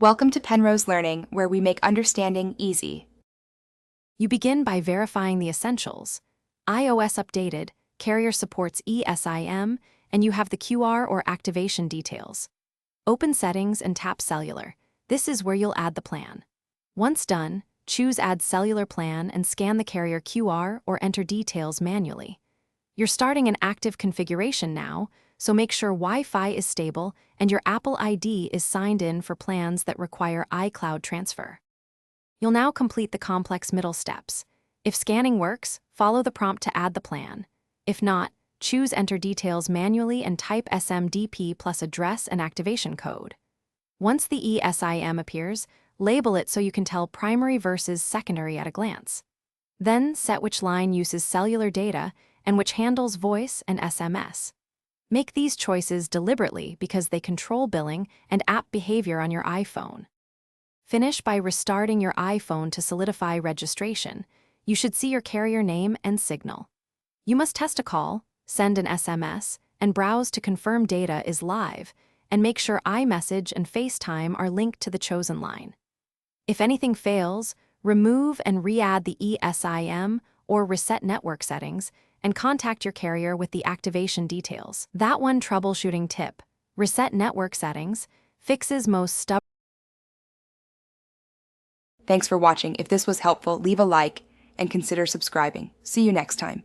Welcome to Penrose Learning, where we make understanding easy. You begin by verifying the essentials. iOS updated, carrier supports eSIM, and you have the QR or activation details. Open Settings and tap Cellular. This is where you'll add the plan. Once done, choose Add Cellular Plan and scan the carrier QR or enter details manually. You're starting an active configuration now, so make sure Wi-Fi is stable and your Apple ID is signed in for plans that require iCloud transfer. You'll now complete the complex middle steps. If scanning works, follow the prompt to add the plan. If not, choose Enter Details manually and type SMDP plus address and activation code. Once the eSIM appears, label it so you can tell primary versus secondary at a glance. Then set which line uses cellular data and which handles voice and SMS. Make these choices deliberately because they control billing and app behavior on your iPhone. Finish by restarting your iPhone to solidify registration. You should see your carrier name and signal. You must test a call, send an SMS, and browse to confirm data is live, and make sure iMessage and FaceTime are linked to the chosen line. If anything fails, remove and re-add the eSIM or reset network settings, and contact your carrier with the activation details. That one troubleshooting tip: reset network settings, fixes most stubborn. Thanks for watching. If this was helpful, leave a like and consider subscribing. See you next time.